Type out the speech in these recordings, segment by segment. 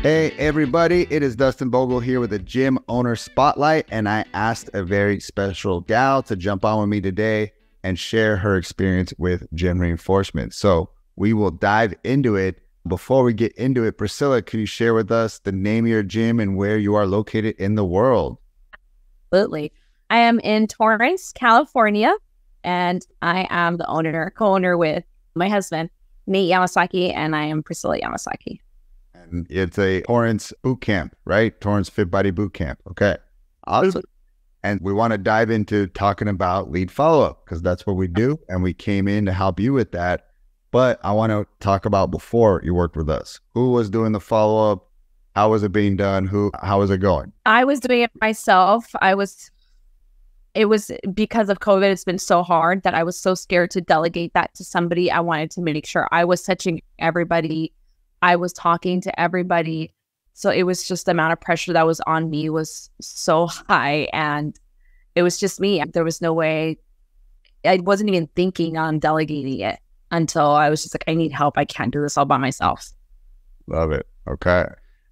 Hey everybody, it is Dustin Bogle here with a Gym Owner Spotlight, and I asked a very special gal to jump on with me today and share her experience with gym reinforcement. So we will dive into it. Before we get into it, Priscilla, can you share with us the name of your gym and where you are located in the world? Absolutely. I am in Torrance, California, and I am the co-owner with my husband, Nate Yamasaki, and I am Priscilla Yamasaki. And it's a Torrance boot camp, right? Torrance Fit Body Boot Camp. Okay. Awesome. And we want to dive into talking about lead follow-up because that's what we do. And we came in to help you with that. But I want to talk about before you worked with us. Who was doing the follow-up? How was it being done? How was it going? I was doing it myself. It was because of COVID, it's been so hard that I was so scared to delegate that to somebody. I wanted to make sure I was touching everybody. I was talking to everybody. So it was just the amount of pressure that was on me was so high. And it was just me. There was no way. I wasn't even thinking on delegating it until I was just like, I need help. I can't do this all by myself. Love it. Okay.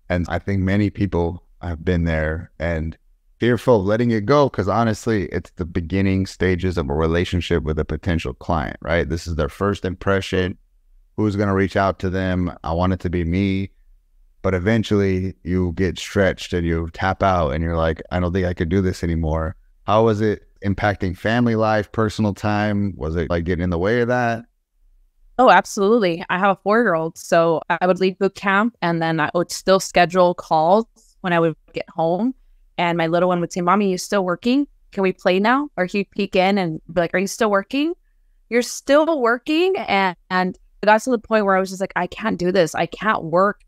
And I think many people have been there and fearful of letting it go because honestly, it's the beginning stages of a relationship with a potential client, right? This is their first impression. Who's going to reach out to them? I want it to be me. But eventually you get stretched and you tap out and you're like, I don't think I could do this anymore. How was it impacting family life, personal time? Was it like getting in the way of that? Oh, absolutely. I have a 4-year-old. So I would leave boot camp and then I would still schedule calls when I would get home. And my little one would say, Mommy, you still working? Can we play now? Or he'd peek in and be like, are you still working? You're still working? And it got to the point where I was just like, I can't do this. I can't work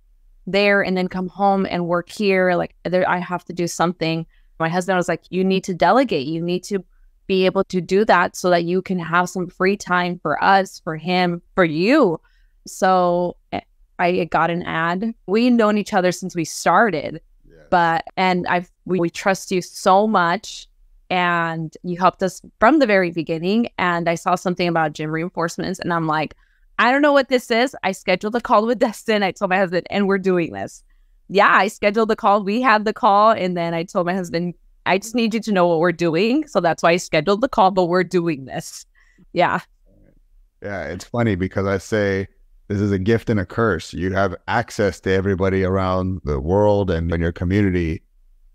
there and then come home and work here. Like I have to do something. My husband was like, you need to delegate. You need to be able to do that so that you can have some free time for us, for him, for you. So I got an ad. We've known each other since we started, we trust you so much. And you helped us from the very beginning. And I saw something about gym reinforcements and I'm like, I don't know what this is. I scheduled a call with Dustin. I told my husband, and we're doing this. Yeah, I scheduled the call. We had the call. And then I told my husband, I just need you to know what we're doing. So that's why I scheduled the call, but we're doing this. Yeah. Yeah, it's funny because I say this is a gift and a curse. You have access to everybody around the world and in your community,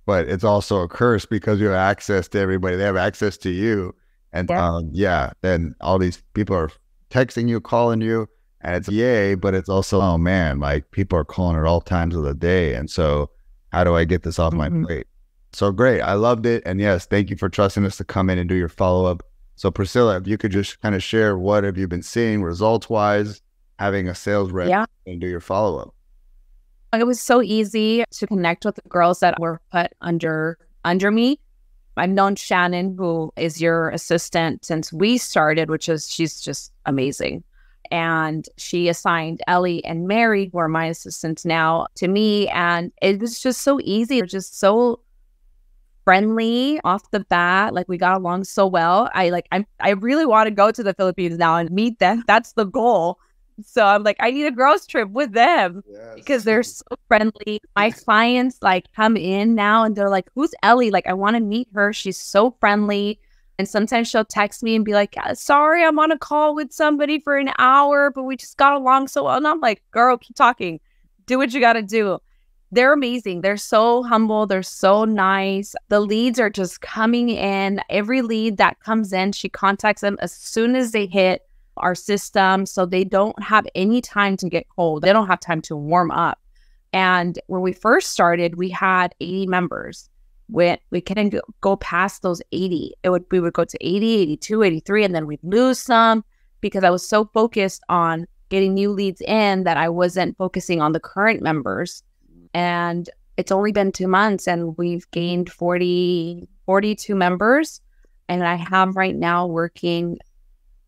but it's also a curse because you have access to everybody. They have access to you. And then all these people are texting you, calling you, and it's yay, but it's also, oh man, like people are calling at all times of the day. And so how do I get this off my plate? So great. I loved it. And yes, thank you for trusting us to come in and do your follow-up. So Priscilla, if you could just kind of share what have you been seeing results-wise, having a sales rep and do your follow-up. It was so easy to connect with the girls that were put under me. I've known Shannon, who is your assistant since we started, she's just amazing. And she assigned Ellie and Mary, who are my assistants now, to me. And it was just so easy. They're just so friendly off the bat. Like we got along so well. I really want to go to the Philippines now and meet them. That's the goal. So I'm like, I need a girls trip with them because they're so friendly. My clients like come in now and they're like, who's Ellie? Like, I want to meet her. She's so friendly. And sometimes she'll text me and be like, sorry, I'm on a call with somebody for an hour, but we just got along so well. And I'm like, girl, keep talking. Do what you got to do. They're amazing. They're so humble. They're so nice. The leads are just coming in. Every lead that comes in, she contacts them as soon as they hit our system, so they don't have any time to get cold. They don't have time to warm up. And when we first started, we had 80 members. We couldn't go past those 80. We would go to 80, 82, 83, and then we'd lose some because I was so focused on getting new leads in that I wasn't focusing on the current members. And it's only been 2 months and we've gained 42 members. And I have right now working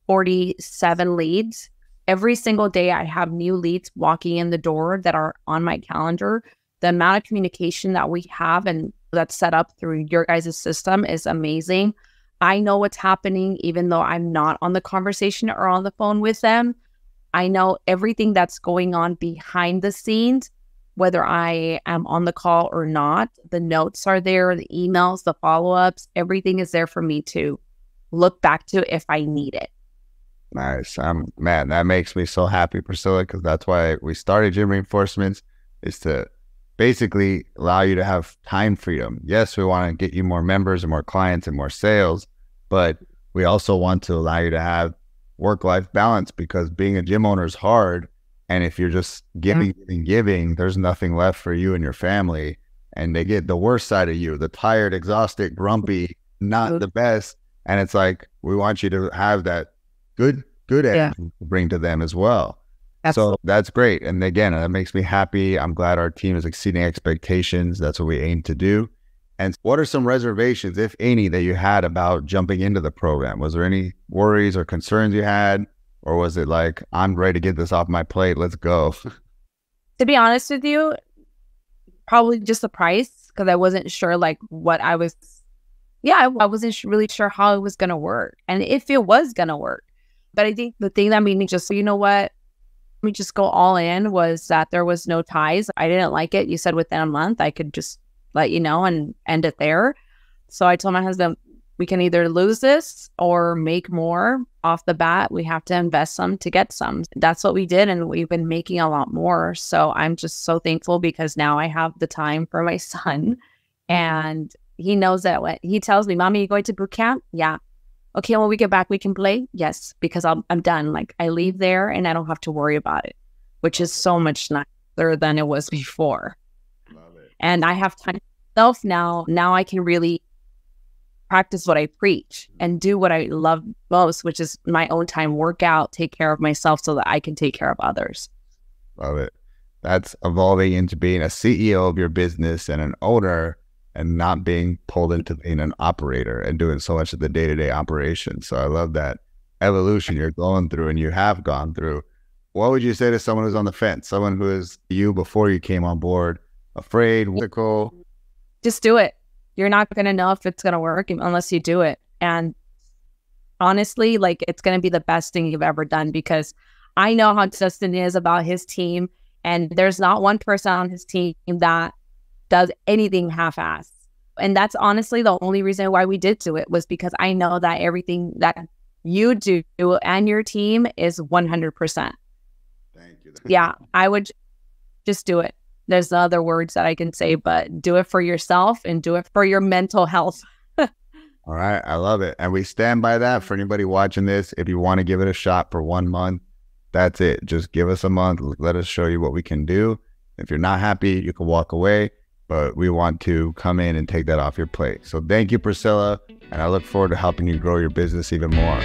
47 leads. Every single day I have new leads walking in the door that are on my calendar. The amount of communication that we have and that's set up through your guys' system is amazing. I know what's happening even though I'm not on the conversation or on the phone with them. I know everything that's going on behind the scenes whether I am on the call or not. The notes are there, the emails, the follow-ups, everything is there for me to look back to if I need it. Nice. Man, that makes me so happy, Priscilla, because that's why we started Gym Reinforcements, is to basically allow you to have time freedom. Yes, we want to get you more members and more clients and more sales, but we also want to allow you to have work-life balance, because being a gym owner is hard. And if you're just giving, there's nothing left for you and your family. And they get the worst side of you, the tired, exhausted, grumpy, not the best. And it's like, we want you to have that good energy to bring to them as well. Absolutely. So that's great. And again, that makes me happy. I'm glad our team is exceeding expectations. That's what we aim to do. And what are some reservations, if any, that you had about jumping into the program? Was there any worries or concerns you had? Or was it like, I'm ready to get this off my plate, let's go? To be honest with you, probably just the price, because I wasn't sure like what I was, I wasn't really sure how it was going to work and if it was going to work. But I think the thing that made me just, you know what, let me just go all in, was that there was no ties. I didn't like it. You said within a month, I could just let you know and end it there. So I told my husband, we can either lose this or make more off the bat. We have to invest some to get some. That's what we did. And we've been making a lot more. So I'm just so thankful, because now I have the time for my son. And he knows that when he tells me, Mommy, you going to boot camp? Yeah. Okay, when we get back, we can play? Yes, because I'm done. Like, I leave there and I don't have to worry about it, which is so much nicer than it was before. Love it. And I have time for myself now. Now I can really practice what I preach and do what I love most, which is my own time, work out, take care of myself so that I can take care of others. Love it. That's evolving into being a CEO of your business and an owner, and not being pulled into being an operator and doing so much of the day-to-day operation. So I love that evolution you're going through and you have gone through. What would you say to someone who's on the fence, someone who is you before you came on board, afraid, skeptical? Just do it. You're not going to know if it's going to work unless you do it. And honestly, like, it's going to be the best thing you've ever done, because I know how Justin is about his team. And there's not one person on his team that does anything half-assed. And that's honestly the only reason why we did do it, was because I know that everything that you do and your team is 100%. Thank you. Yeah, I would just do it. There's other words that I can say, but do it for yourself and do it for your mental health. All right. I love it. And we stand by that for anybody watching this. If you want to give it a shot for 1 month, that's it. Just give us a month. Let us show you what we can do. If you're not happy, you can walk away. But we want to come in and take that off your plate. So thank you, Priscilla. And I look forward to helping you grow your business even more.